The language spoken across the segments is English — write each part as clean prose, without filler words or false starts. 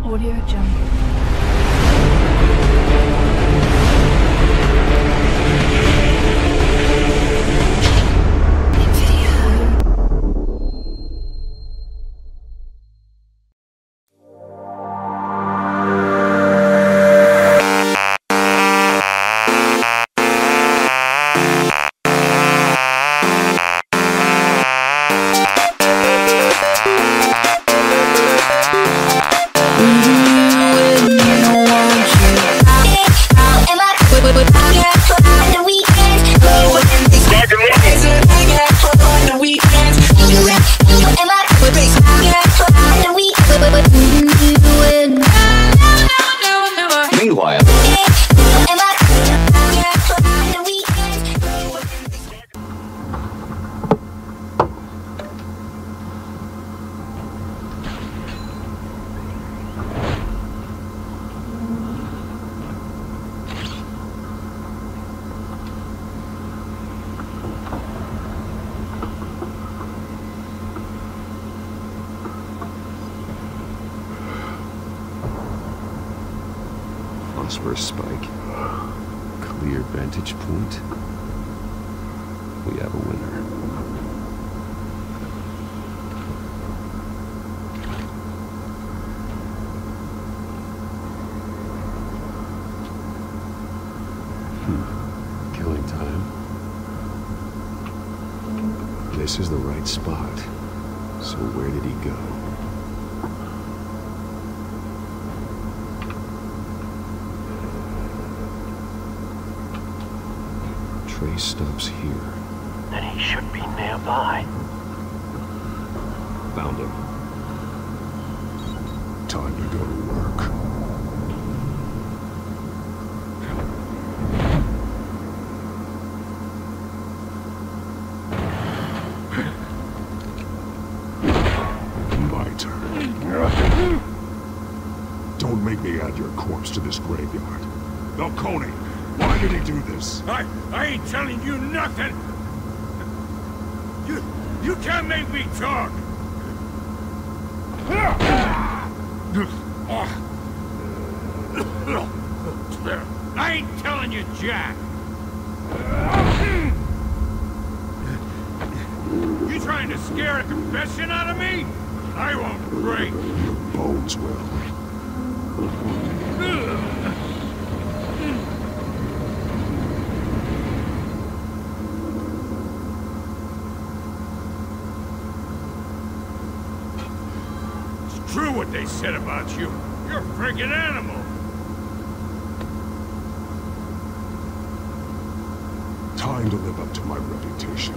Audio Jungle. Phosphorus spike. Clear vantage point. We have a winner. Killing time. This is the right spot. So where did he go? Trace stops here. Then he should be nearby. Found him. Time to go to work. My turn. Don't make me add your corpse to this graveyard. Falcone! Why did he do this? I ain't telling you nothing! You can't make me talk! I ain't telling you, Jack! You trying to scare a confession out of me? I won't break! Your bones will. True what they said about you. You're a friggin' animal. Time to live up to my reputation.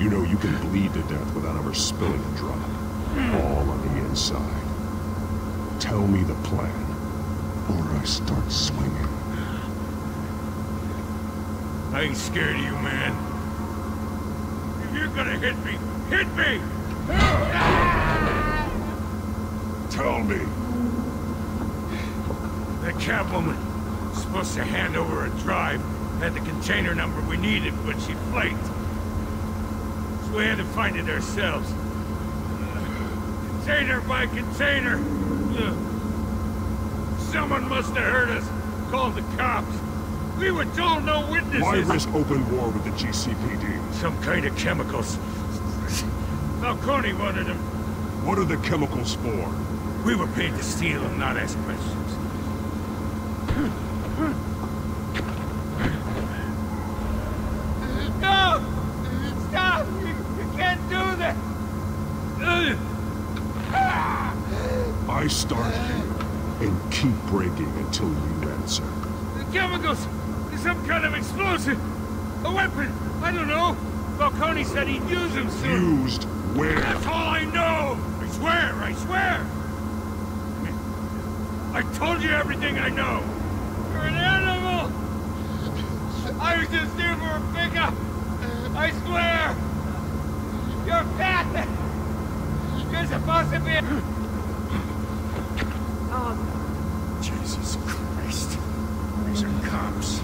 You know you can bleed to death without ever spilling a drop. All on the inside. Tell me the plan, or I start swinging. I ain't scared of you, man. If you're gonna hit me, hit me! Tell me! That Catwoman was supposed to hand over a drive, had the container number we needed, but she flaked. So we had to find it ourselves. Container by container. Someone must have heard us, called the cops. We were told no witnesses. Why risk open war with the GCPD? Some kind of chemicals. Falcone wanted them. What are the chemicals for? We were paid to steal them, not ask questions. No! Stop! You can't do that! I start here and keep breaking until you answer. The chemicals! There's some kind of explosive! A weapon! I don't know! Falcone said he'd use them soon. Used where? That's all I know! I swear! I swear! I told you everything I know! You're an animal! I was just here for a pickup! I swear! You're fat! You're supposed to be... Jesus Christ. These are cops.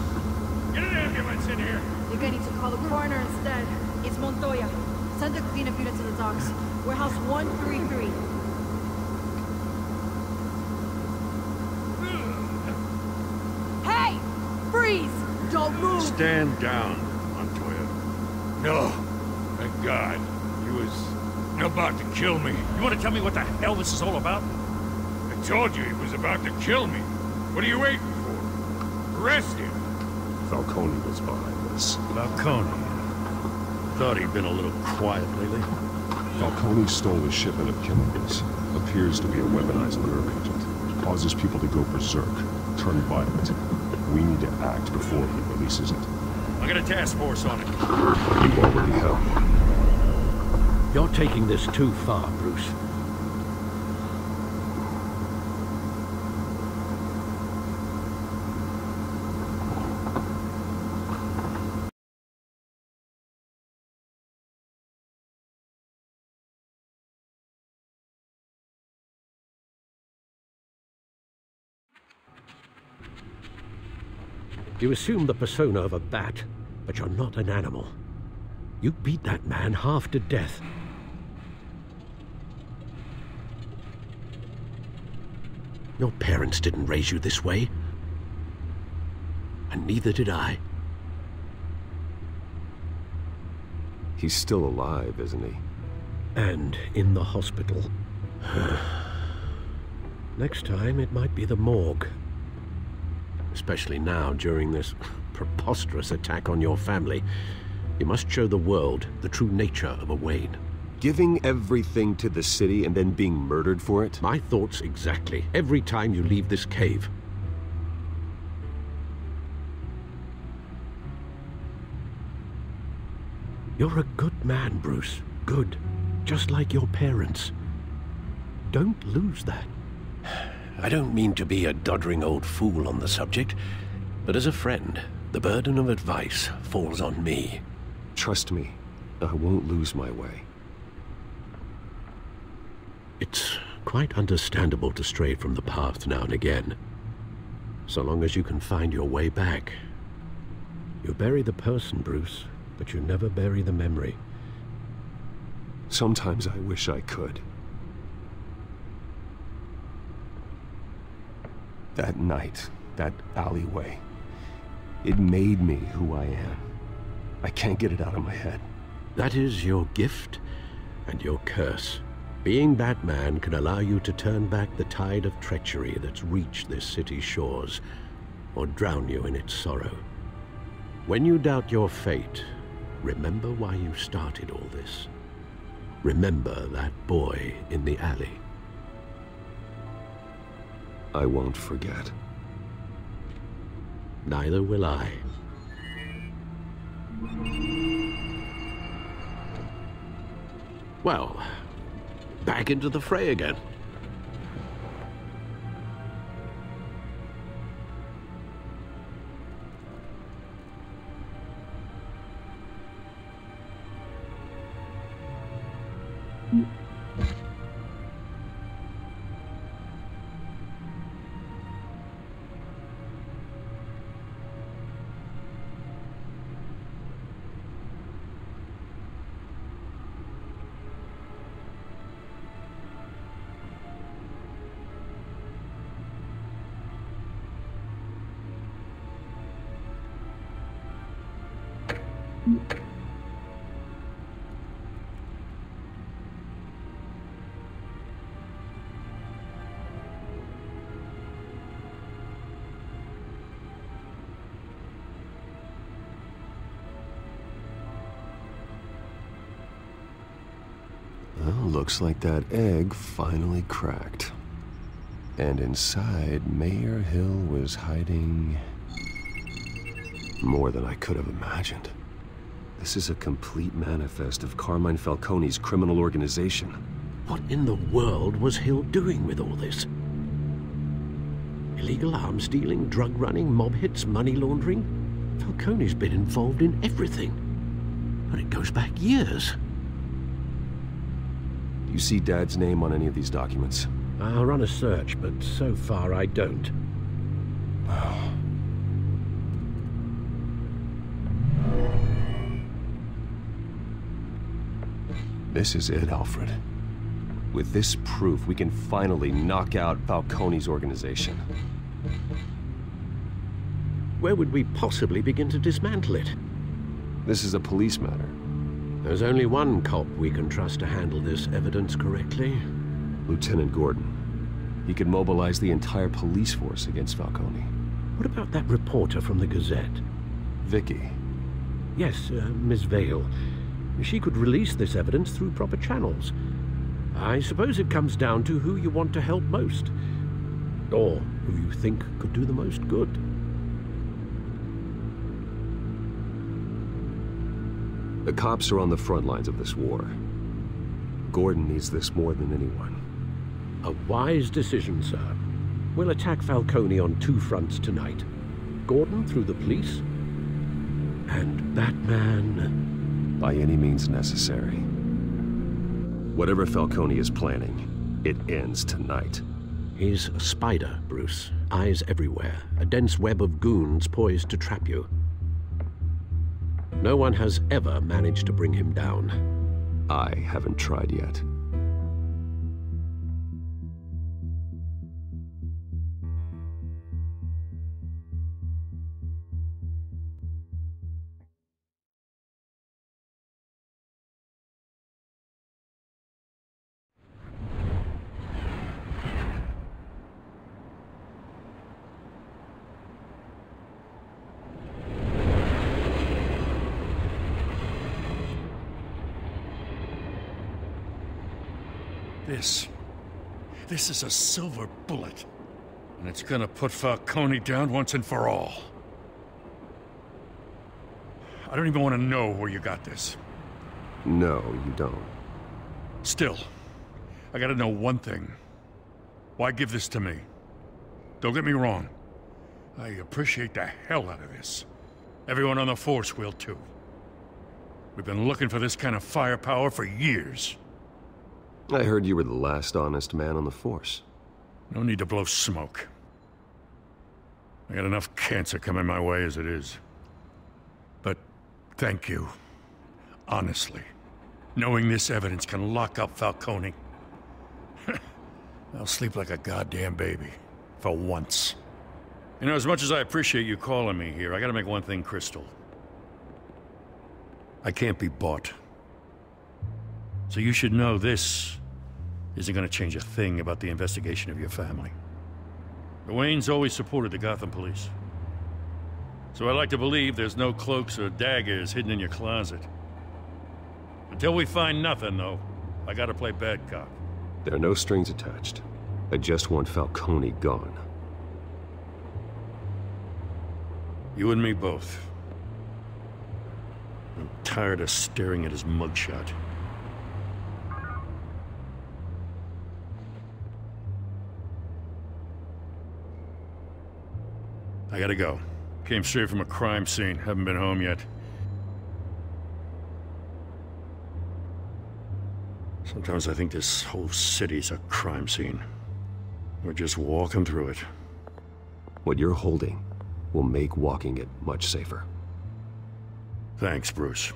Get an ambulance in here! You're gonna need to call the coroner instead. It's Montoya. Send the cleanup unit to the docks. Warehouse 133. Stand down, Montoya. No. Thank God. He was about to kill me. You want to tell me what the hell this is all about? I told you he was about to kill me. What are you waiting for? Arrest him. Falcone was behind this. Falcone. Thought he'd been a little quiet lately. Falcone stole a shipment of chemicals. Appears to be a weaponized nerve agent. Causes people to go berserk, turn violent. We need to act before he releases it. I got a task force on it. You already have one. You're taking this too far, Bruce. You assume the persona of a bat, but you're not an animal. You beat that man half to death. Your parents didn't raise you this way. And neither did I. He's still alive, isn't he? And in the hospital. Next time, it might be the morgue. Especially now, during this preposterous attack on your family. You must show the world the true nature of a Wayne. Giving everything to the city and then being murdered for it? My thoughts exactly. Every time you leave this cave. You're a good man, Bruce. Good. Just like your parents. Don't lose that. I don't mean to be a doddering old fool on the subject, but as a friend, the burden of advice falls on me. Trust me, I won't lose my way. It's quite understandable to stray from the path now and again. So long as you can find your way back. You bury the person, Bruce, but you never bury the memory. Sometimes I wish I could. That night, that alleyway, it made me who I am. I can't get it out of my head. That is your gift and your curse. Being Batman can allow you to turn back the tide of treachery that's reached this city's shores, or drown you in its sorrow. When you doubt your fate, remember why you started all this. Remember that boy in the alley. I won't forget. Neither will I. Well, back into the fray again. Well, looks like that egg finally cracked. And inside, Mayor Hill was hiding more than I could have imagined. This is a complete manifest of Carmine Falcone's criminal organization. What in the world was Hill doing with all this? Illegal arms dealing, drug running, mob hits, money laundering? Falcone's been involved in everything. But it goes back years. Do you see Dad's name on any of these documents? I'll run a search, but so far I don't. This is it, Alfred. With this proof, we can finally knock out Falcone's organization. where would we possibly begin to dismantle it? This is a police matter. There's only one cop we can trust to handle this evidence correctly. Lieutenant Gordon. He could mobilize the entire police force against Falcone. What about that reporter from the Gazette? Vicky. Yes, Miss Vale. She could release this evidence through proper channels. I suppose it comes down to who you want to help most. Or who you think could do the most good. The cops are on the front lines of this war. Gordon needs this more than anyone. A wise decision, sir. We'll attack Falcone on two fronts tonight. Gordon through the police, and Batman... by any means necessary. Whatever Falcone is planning, it ends tonight. He's a spider, Bruce. Eyes everywhere. A dense web of goons poised to trap you. No one has ever managed to bring him down. I haven't tried yet. This is a silver bullet. And it's gonna put Falcone down once and for all. I don't even want to know where you got this. No, you don't. Still, I gotta know one thing. Why give this to me? Don't get me wrong. I appreciate the hell out of this. Everyone on the force will too. We've been looking for this kind of firepower for years. I heard you were the last honest man on the force. No need to blow smoke. I got enough cancer coming my way as it is. But thank you. Honestly. Knowing this evidence can lock up Falcone. I'll sleep like a goddamn baby. For once. You know, as much as I appreciate you calling me here, I gotta make one thing crystal. I can't be bought. So you should know this isn't gonna change a thing about the investigation of your family. The Waynes always supported the Gotham police. So I like to believe there's no cloaks or daggers hidden in your closet. Until we find nothing, though, I gotta play bad cop. There are no strings attached. I just want Falcone gone. You and me both. I'm tired of staring at his mugshot. I gotta go. Came straight from a crime scene. Haven't been home yet. Sometimes I think this whole city's a crime scene. We're just walking through it. What you're holding will make walking it much safer. Thanks, Bruce.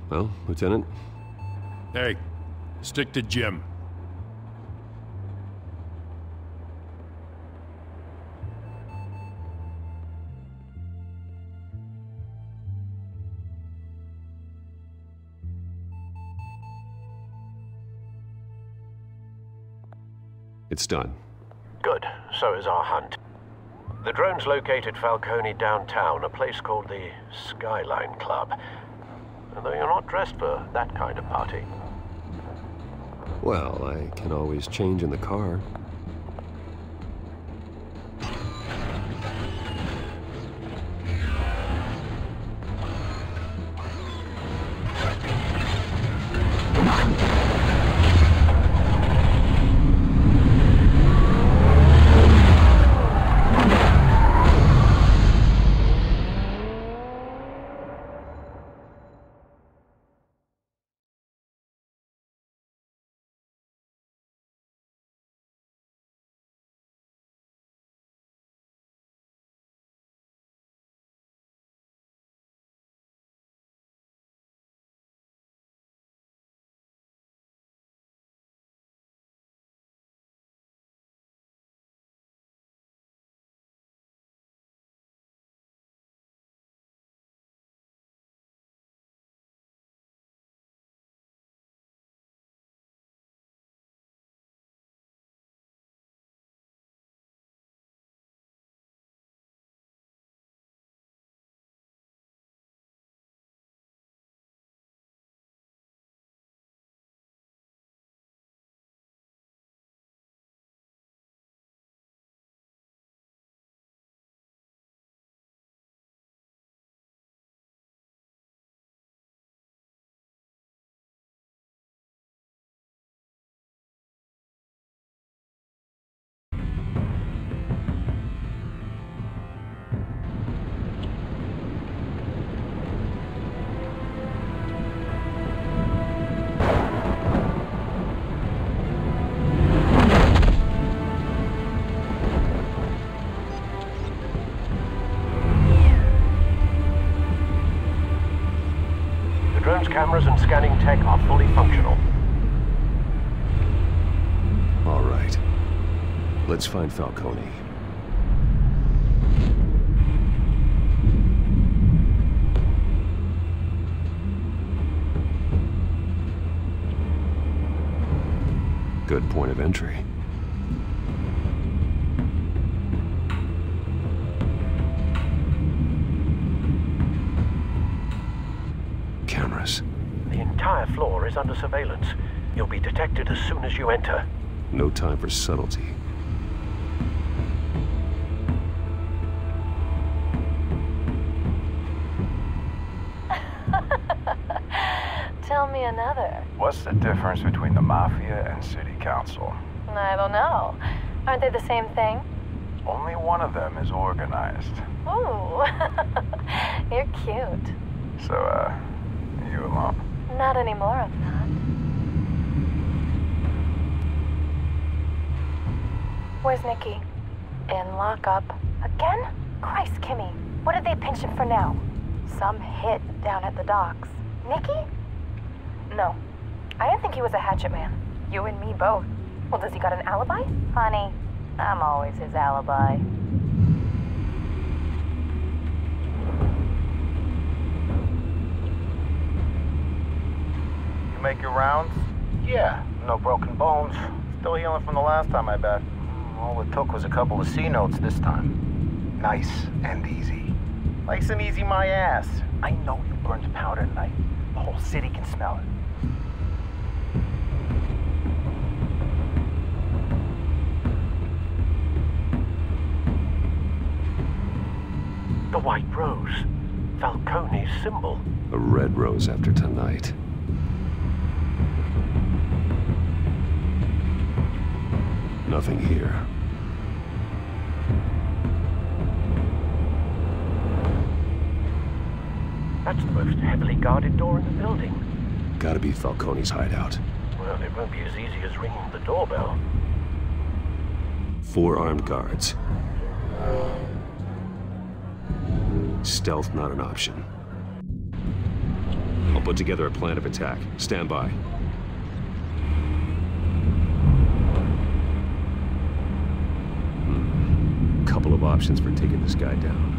Well, Lieutenant? Hey, stick to Jim. It's done. Good. So is our hunt. The drones located Falcone downtown, a place called the Skyline Club. Although you're not dressed for that kind of party. Well, I can always change in the car. Let's find Falcone. Good point of entry. Cameras. The entire floor is under surveillance. You'll be detected as soon as you enter. No time for subtlety. Tell me another. What's the difference between the Mafia and City Council? I don't know. Aren't they the same thing? Only one of them is organized. Ooh, you're cute. So, you alone? Not any more of that. Where's Nikki? In lockup. Again? Christ, Kimmy. What did they pinch him for now? Some hit down at the docks. Nikki? No. I didn't think he was a hatchet man. You and me both. Well, does he got an alibi? Honey, I'm always his alibi. You make your rounds? Yeah, no broken bones. Still healing from the last time, I bet. All it took was a couple of C notes this time. Nice and easy. Nice and easy, my ass. I know you burned powder tonight. The whole city can smell it. The white rose. Falcone's symbol. A red rose after tonight. Nothing here. That's the most heavily guarded door in the building. Gotta be Falcone's hideout. Well, it won't be as easy as ringing the doorbell. 4 armed guards. Stealth not an option. I'll put together a plan of attack. Stand by. Couple of options for taking this guy down.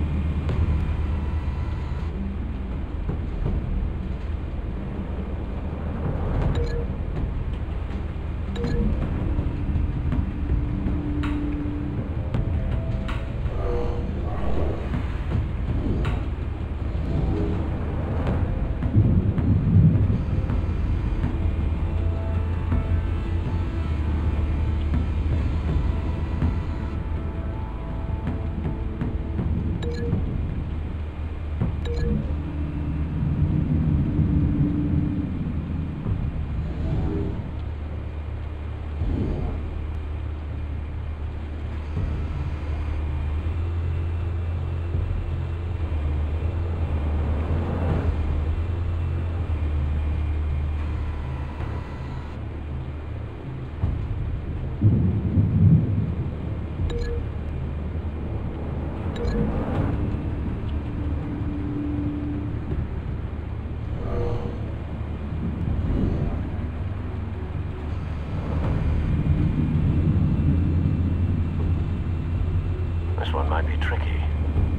This one might be tricky.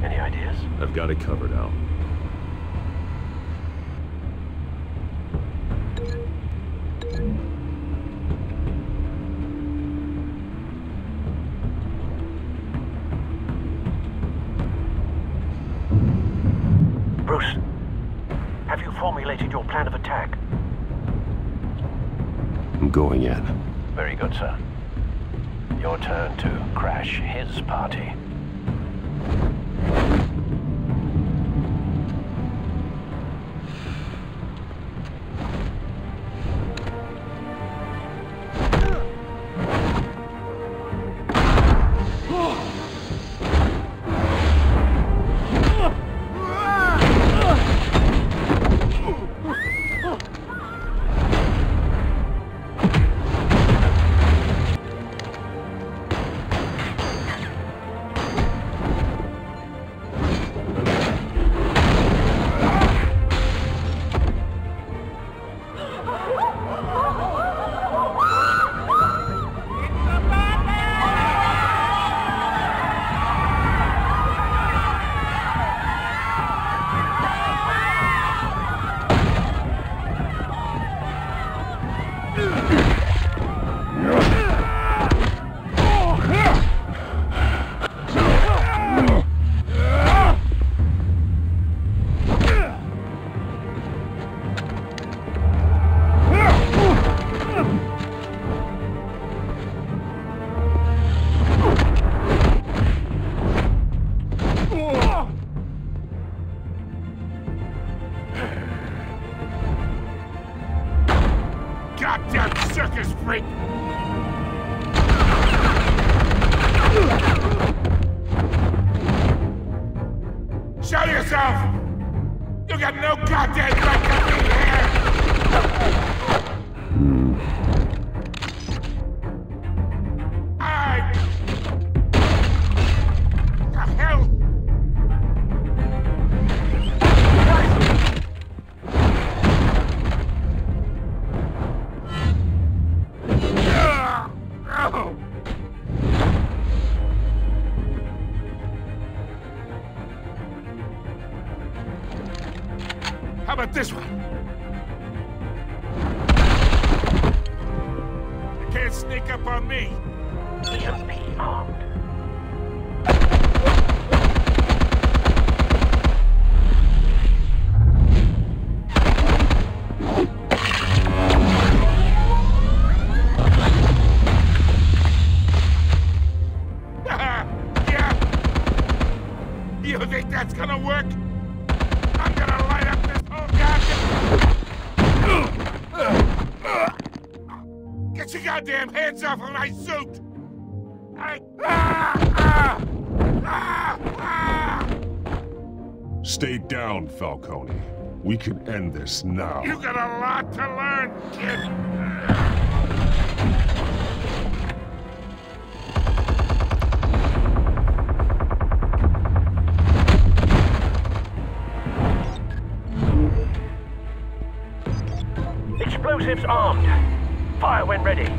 Any ideas? I've got it covered, Al. Bruce, have you formulated your plan of attack? I'm going in. Very good, sir. Your turn to crash his party. this one. You can't sneak up on me. EMP armed. You think that's gonna work? I'm gonna light up this whole goddamn... Get your goddamn hands off of my suit! Stay down, Falcone. We can end this now. You got a lot to learn, kid. Explosives armed. Fire when ready.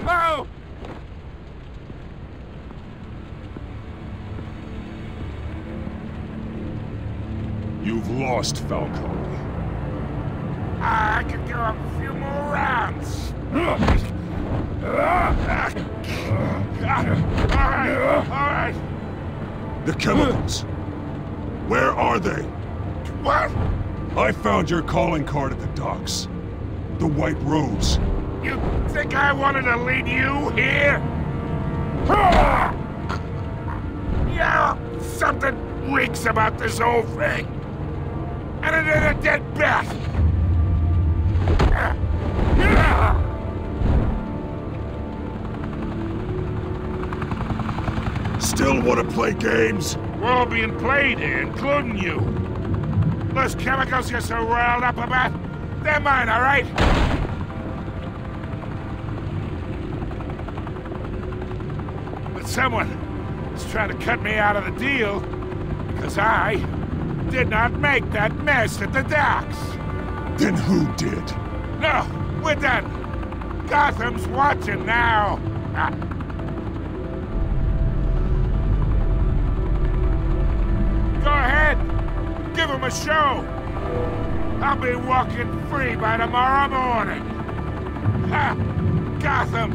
Oh! You've lost, Falcone. I could go a few more rounds. All right. The chemicals. Where are they? What? I found your calling card at the docks. The White Rose. You think I wanted to lead you here? Yeah, something reeks about this whole thing. And it ain't a dead bat. Still want to play games? We're all being played here, including you. Those chemicals you're so riled up about, they're mine, all right? But someone is trying to cut me out of the deal because I did not make that mess at the docks. Then who did? No, we're done. Gotham's watching now. Go ahead. Give him a show. I'll be walking free by tomorrow morning. Ha! Gotham!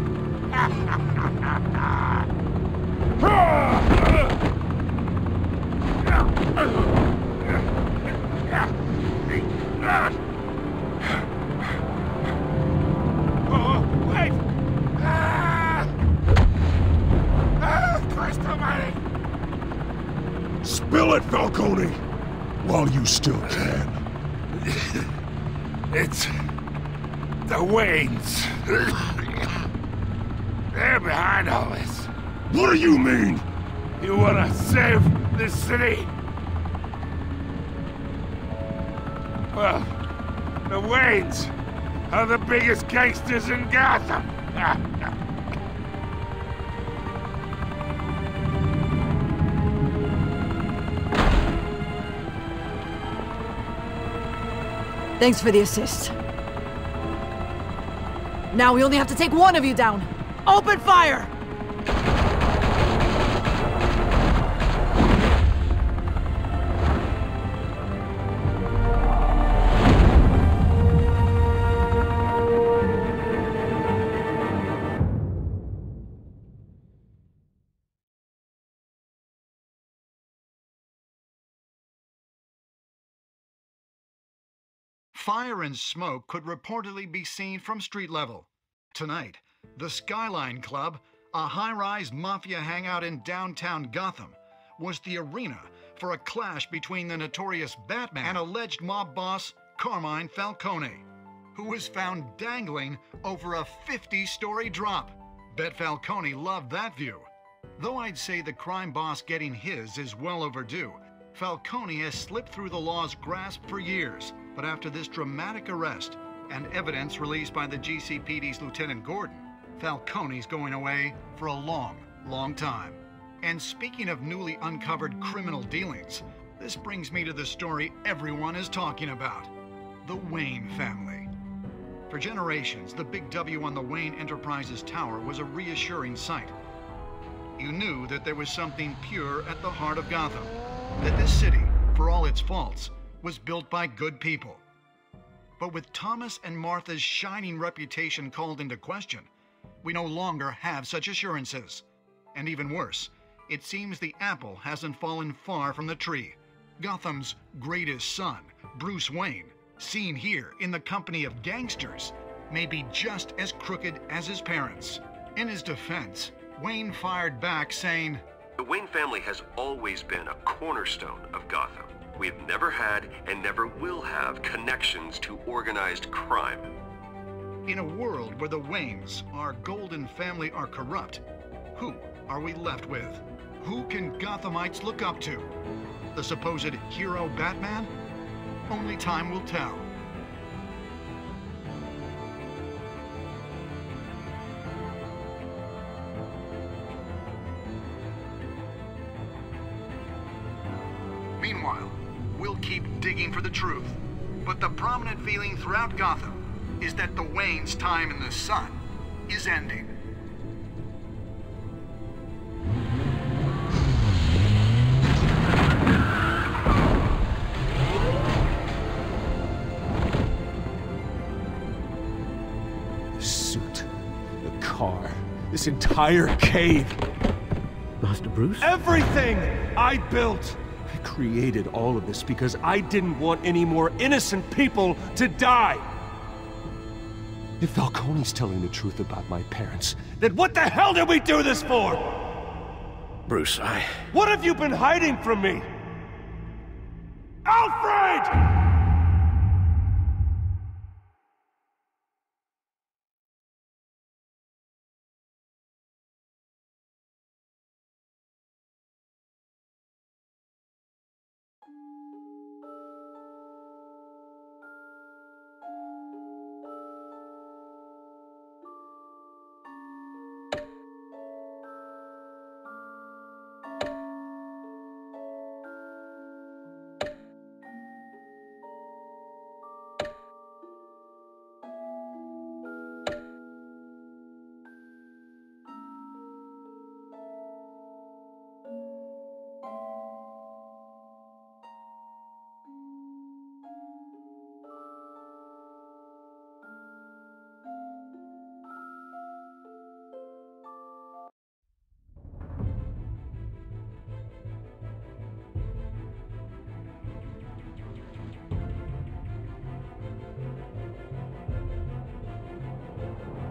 Oh, wait! Christ almighty! Spill it, Falcone! While you still can. It's the Waynes. They're behind all this. What do you mean? You wanna save this city? Well, the Waynes are the biggest gangsters in Gotham. Thanks for the assist. Now we only have to take one of you down. Open fire! Fire and smoke could reportedly be seen from street level. Tonight, the Skyline Club, a high-rise mafia hangout in downtown Gotham, was the arena for a clash between the notorious Batman and alleged mob boss Carmine Falcone, who was found dangling over a 50-story drop. Bet Falcone loved that view. Though I'd say the crime boss getting his is well overdue, Falcone has slipped through the law's grasp for years. But after this dramatic arrest and evidence released by the GCPD's Lieutenant Gordon, Falcone's going away for a long, long time. And speaking of newly uncovered criminal dealings, this brings me to the story everyone is talking about. The Wayne family. For generations, the big W on the Wayne Enterprises tower was a reassuring sight. You knew that there was something pure at the heart of Gotham, that this city, for all its faults, was built by good people. But with Thomas and Martha's shining reputation called into question, we no longer have such assurances. And even worse, it seems the apple hasn't fallen far from the tree. Gotham's greatest son, Bruce Wayne, seen here in the company of gangsters, may be just as crooked as his parents. In his defense, Wayne fired back saying, "The Wayne family has always been a cornerstone of Gotham. We have never had and never will have connections to organized crime." In a world where the Waynes, our golden family, are corrupt, who are we left with? Who can Gothamites look up to? The supposed hero Batman? Only time will tell. Meanwhile, we'll keep digging for the truth. But the prominent feeling throughout Gotham is that the Waynes' time in the sun is ending. The suit, the car, this entire cave. Master Bruce? Everything I built! I created all of this because I didn't want any more innocent people to die! If Falcone's telling the truth about my parents, then what the hell did we do this for? Bruce, What have you been hiding from me? Alfred!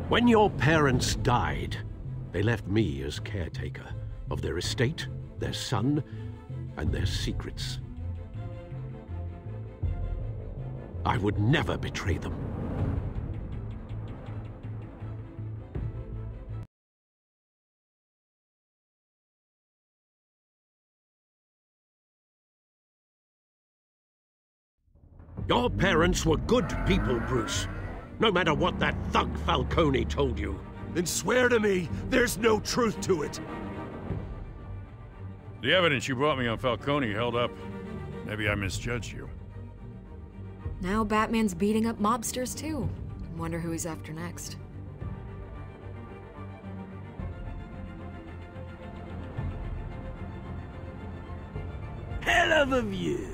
When your parents died, they left me as caretaker of their estate, their son, and their secrets. I would never betray them. Your parents were good people, Bruce. No matter what that thug Falcone told you. Then swear to me there's no truth to it. The evidence you brought me on Falcone held up. Maybe I misjudged you. Now Batman's beating up mobsters too. Wonder who he's after next. Hell of a view.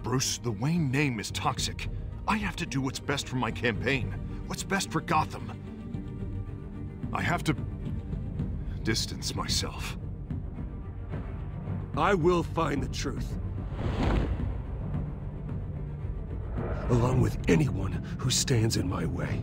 Bruce, the Wayne name is toxic. I have to do what's best for my campaign. What's best for Gotham. I have to distance myself. I will find the truth. Along with anyone who stands in my way.